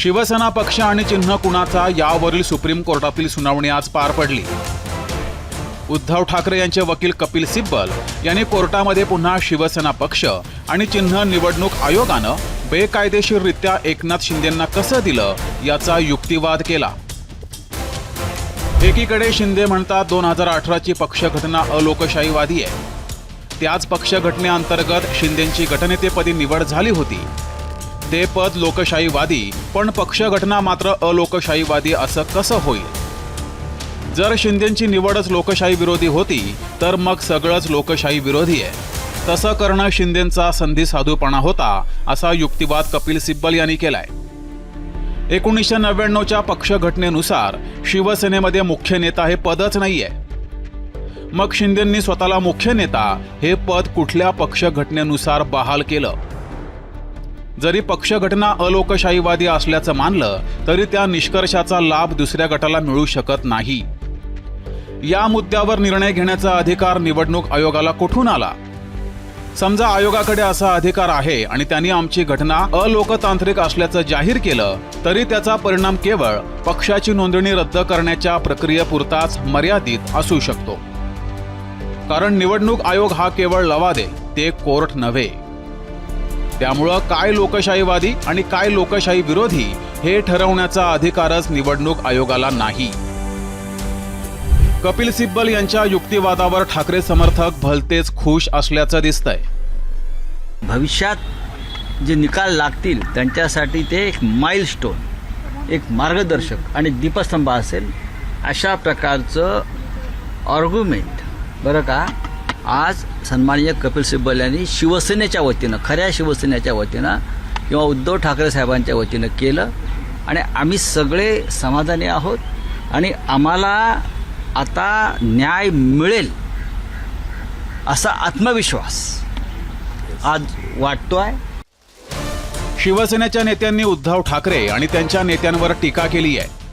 शिवसेना पक्ष आणि चिन्ह कुणाचा यावरील सुप्रीम कोर्टातील सुनावणी आज पार पडली। उद्धव ठाकरे यांचे वकील कपिल सिब्बल यांनी कोर्टामध्ये पुन्हा शिवसेना पक्ष आणि चिन्ह निवडणूक आयोगानं बेकायदेशीररित्या एकनाथ शिंदेंना कसं दिलं याचा युक्तिवाद केला। एकीकडे शिंदे म्हणतात 2018ची पक्षघटना अलोकशाहीवादी आहे। त्याच पक्षघटनेअंतर्गत शिंदेंची गटनेतेपदी निवड झाली होती। ते पद लोकशाहीवादी पण पक्षघटना मात्र अलोकशाहीवादी असं कसं होईल? जर शिंदेंची निवडच लोकशाही विरोधी होती तर मग सगळंच लोकशाही विरोधी आहे। तसं करणं शिंदेंचा संधी साधूपणा होता असा युक्तिवाद कपिल सिब्बल यांनी केलाय। 1999च्या पक्षघटनेनुसार शिवसेनेमध्ये मुख्य नेता हे पदच नाहीये। मग शिंदेंनी स्वतःला मुख्य नेता हे पद कुठल्या पक्षघटनेनुसार बहाल केलं? जरी पक्षघटना अलोकशाहीवादी असल्याचं मानलं तरी त्या निष्कर्षाचा लाभ दुसऱ्या गटाला मिळू शकत नाही। या मुद्द्यावर निर्णय घेण्याचा अधिकार निवडणूक आयोगाला कुठून आला? समजा आयोगाकडे असा अधिकार आहे आणि त्यांनी आमची घटना अलोकतांत्रिक असल्याचं जाहीर केलं तरी त्याचा परिणाम केवळ पक्षाची नोंदणी रद्द करण्याच्या प्रक्रियेपुरताच मर्यादित असू शकतो। कारण निवडणूक आयोग हा केवळ लवादे, ते कोर्ट नव्हे। त्यामुळं काय लोकशाहीवादी आणि काय लोकशाही विरोधी हे ठरवण्याचा अधिकारच निवडणूक आयोगाला नाही। कपिल सिब्बल यांच्या युक्तिवादावर ठाकरे समर्थक भलतेच खुश असल्याचं दिसतंय। भविष्यात जे निकाल लागतील त्यांच्यासाठी ते एक माइलस्टोन, एक मार्गदर्शक आणि दीपस्तंभ असेल अशा प्रकारचं आर्ग्युमेंट बरं का आज सन्माननीय कपिल सिब्बल यांनी शिवसेनेच्या वतीनं, खऱ्या शिवसेनेच्या वतीनं किंवा उद्धव ठाकरे साहेबांच्या वतीनं केलं आणि आम्ही सगळे समाधानी आहोत आणि आम्हाला आता न्याय मिळेल असा आत्मविश्वास आज वाटतोय। शिवसेनेच्या नेत्यांनी उद्धव ठाकरे आणि त्यांच्या नेत्यांवर टीका केली आहे।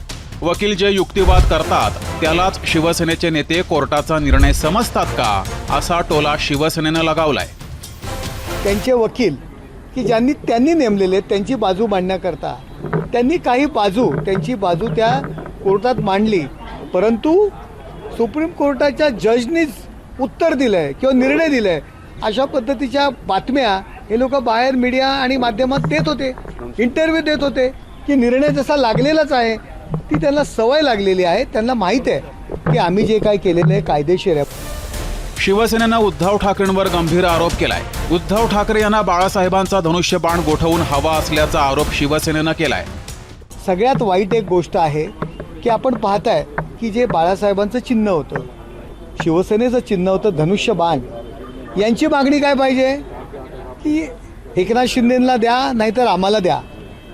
वकील जे युक्तिवाद करतात त्यालाच शिवसेनेचे नेते कोर्टाचा निर्णय समजतात का असा टोला शिवसेनेनं लगावलाय। त्यांचे वकील की त्यांनी नेमलेले त्यांची बाजू मांडण्याकरता त्यांनी त्यांची बाजू त्या कोर्टात मांडली, परंतु सुप्रीम कोर्टाच्या जजनीच उत्तर दिलंय किंवा निर्णय दिलाय अशा पद्धतीच्या बातम्या हे लोक बाहेर मीडिया आणि माध्यमात देत होते, इंटरव्ह्यू देत होते की निर्णय जसा लागलेलाच आहे। ती त्यांना सवय लागलेली आहे, त्यांना माहीत आहे की आम्ही जे काय केलेलं आहे कायदेशीर आहे। शिवसेनेनं उद्धव ठाकरेंवर गंभीर आरोप केलाय। उद्धव ठाकरे यांना बाळासाहेबांचा धनुष्यबाण गोठवून हवा असल्याचा आरोप शिवसेनेनं केलाय। सगळ्यात वाईट एक गोष्ट आहे की आपण पाहताय की जे बाळासाहेबांचं चिन्ह होतं, शिवसेनेचं चिन्ह होतं धनुष्यबाण, यांची मागणी काय पाहिजे की एकनाथ शिंदेंना द्या नाहीतर आम्हाला द्या,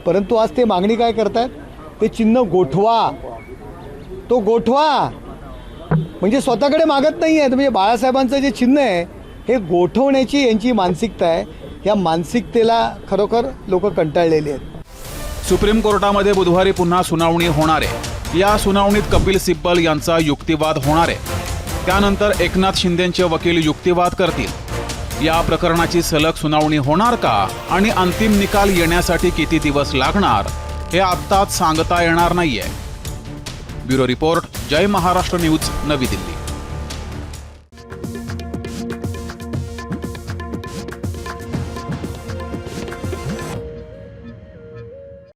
परंतु आज ते मागणी काय करतात, ते चिन्ह गोठवा, तो गोठवा म्हणजे स्वतःकडे मागत नाही आहे। म्हणजे बाळासाहेबांचं जे चिन्ह आहे हे गोठवण्याची यांची मानसिकता आहे। या मानसिकतेला खरोखर लोक कंटाळलेली आहेत। सुप्रीम कोर्टामध्ये बुधवारी पुन्हा सुनावणी होणार आहे। या सुनावणीत कपिल सिब्बल यांचा युक्तिवाद होणार आहे। त्यानंतर एकनाथ शिंदेंचे वकील युक्तिवाद करतील। या प्रकरणाची सलग सुनावणी होणार का आणि अंतिम निकाल येण्यासाठी किती दिवस लागणार हे आत्ताच सांगता येणार नाहीये। ब्युरो रिपोर्ट, जय महाराष्ट्र न्यूज, नवी दिल्ली।